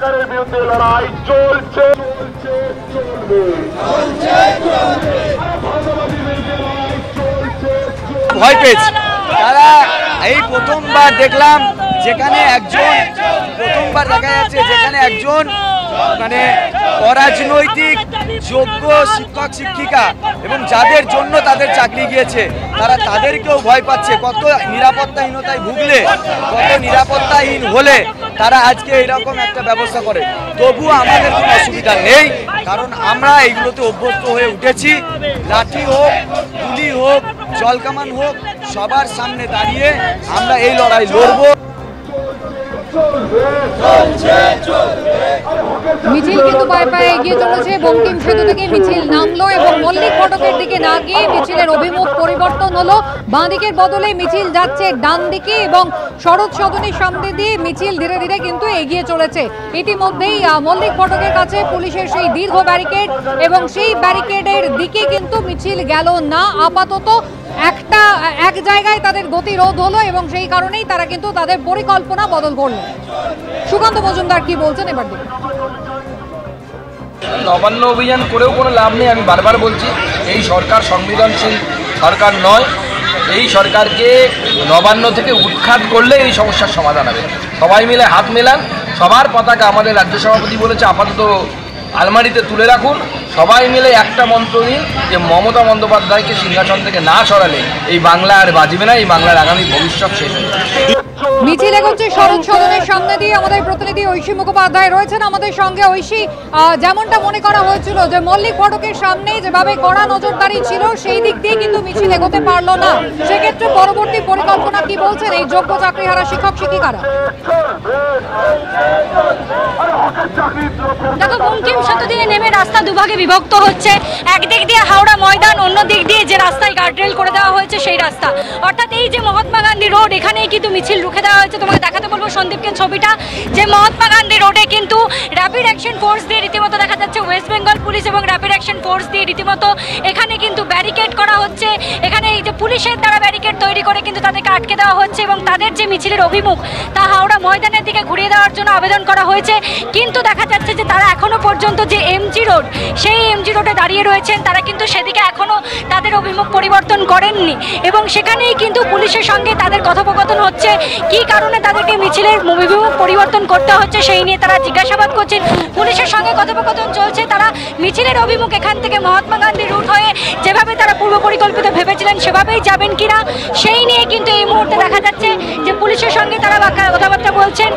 সরকারের বিরুদ্ধে লড়াই চলছে ভয় পেয়েছে তারা। এই প্রথমবার দেখলাম যেখানে প্রথমবার দেখা যাচ্ছে যেখানে একজন মানে অরাজনৈতিক যোগ্য শিক্ষক শিক্ষিকা এবং যাদের জন্য তাদের চাকরি গিয়েছে তাদেরকেও ভয় পাচ্ছে। কত নিরাপত্তাহীনতায় ভুগলে, কত নিরাপত্তাহীন হলে তারা আজকে এইরকম একটা ব্যবস্থা করে। তবুও আমাদের কোনো অসুবিধা নেই, কারণ আমরা এইগুলোতে অভ্যস্ত হয়ে উঠেছি। লাঠি হোক, গুলি হোক, জলকামান হোক, সবার সামনে দাঁড়িয়ে আমরা এই লড়াই লড়বো। মিছিল কিন্তু পায়ে পায়ে এগিয়ে চলেছে। বঙ্কিম সেতু থেকে মিছিল নামলো এবং মল্লিক ফটকের দিকে না গিয়ে মিছিলের অভিমুখ পরিবর্তন হলো। বাঁ দিকের বদলে মিছিল যাচ্ছে ডান দিকে এবং শরৎ সদনের সামনে দিয়ে মিছিল ধীরে ধীরে কিন্তু এগিয়ে চলেছে। ইতিমধ্যেই মল্লিক ফটকের কাছে পুলিশের সেই দীর্ঘ ব্যারিকেড এবং সেই ব্যারিকেডের দিকে কিন্তু মিছিল গেল না। আপাতত এক জায়গায় তাদের গতিরোধ হলো এবং সেই কারণেই তারা কিন্তু তাদের পরিকল্পনা বদল করলো। সুকান্ত মজুমদার কি বলছেন এবার দেখুন। নবান্ন অভিযান করেও কোনো লাভ নেই। আমি বারবার বলছি, এই সরকার সংবেদনশীল সরকার নয়। এই সরকারকে নবান্ন থেকে উৎখাত করলে এই সমস্যার সমাধান হবে। সবাই মিলে হাত মেলান, সবার পতাকা আমাদের রাজ্য সভাপতি বলেছে আপাতত আলমারিতে তুলে রাখুন। সবাই মিলে একটা মন্ত্র দিন যে মমতা বন্দ্যোপাধ্যায়কে সিংহাসন থেকে না সরালে এই বাংলা আর বাঁচবে না, এই বাংলার আগামী ভবিষ্যৎ শেষ হয়ে যাবে। মিছিল এগোচ্ছে শরৎ সদনের সামনে দিয়ে। আমাদের প্রতিনিধি ঐশী মুখোপাধ্যায় রয়েছেন আমাদের সঙ্গে। ঐশী, যেমনটা মনে করা হয়েছিল যে মল্লিক ফটকের সামনে যেভাবে কড়া নজরদারি ছিল সেই দিক দিয়ে কিন্তু মিছিল এগোতে পারলো না, সেক্ষেত্রে পরবর্তী পরিকল্পনা কি বলছেন এই যোগ্য চাকরিহারা শিক্ষক শিক্ষিকারা? দেখো, বঙ্কিম সেতু দিয়ে নেমে রাস্তা দুভাগে বিভক্ত হচ্ছে। একদিক দিয়ে হাওড়া ময়দান, অন্য দিক দিয়ে যে রাস্তায় গার্ডরেল করে দেওয়া হয়েছে সেই রাস্তা, অর্থাৎ এই যে মহাত্মা গান্ধী রোড, এখানেই কিন্তু মিছিল রুখে দেওয়া হয়েছে। তোমাকে দেখাতে বলবো সন্দীপকে ছবিটা, যে মহাত্মা গান্ধী রোডে কিন্তু র্যাপিড অ্যাকশন ফোর্স দিয়ে রীতিমতো দেখা যাচ্ছে ওয়েস্ট বেঙ্গল পুলিশ এবং র্যাপিড অ্যাকশন ফোর্স দিয়ে রীতিমতো এখানে কিন্তু ব্যারিকেড করা হচ্ছে। এখানে এই যে পুলিশের দ্বারা ব্যারিকেড তৈরি করে কিন্তু তাদেরকে আটকে দেওয়া হচ্ছে এবং তাদের যে মিছিলের অভিমুখ তা হাওড়া ময়দানের দিকে ঘুরিয়ে দেওয়ার জন্য আবেদন করা হয়েছে। কিন্তু দেখা যাচ্ছে যে তারা এখনো পর্যন্ত যে এমজি রোড, সেই এমজি রোডে দাঁড়িয়ে রয়েছেন, তারা কিন্তু সেদিকে এখনো তাদের অভিমুখ পরিবর্তন করেননি এবং সেখানেই কিন্তু পুলিশের সঙ্গে তাদের কথোপকথন হচ্ছে। কি কারণে তাদেরকে মিছিলের অভিমুখ পরিবর্তন করতে হচ্ছে সেই নিয়ে তারা জিজ্ঞাসাবাদ করছেন। পুলিশের সঙ্গে কথোপকথন চলছে। তারা মিছিলের অভিমুখ এখান থেকে মহাত্মা গান্ধী রুট হয়ে যেভাবে তারা পূর্ব পরিকল্পিত ভেবেছিলেন সেভাবেই যাবেন কিনা সেই নিয়ে কিন্তু এই মুহূর্তে দেখা যাচ্ছে যে পুলিশের সঙ্গে তারা কথাবার্তা বলছেন।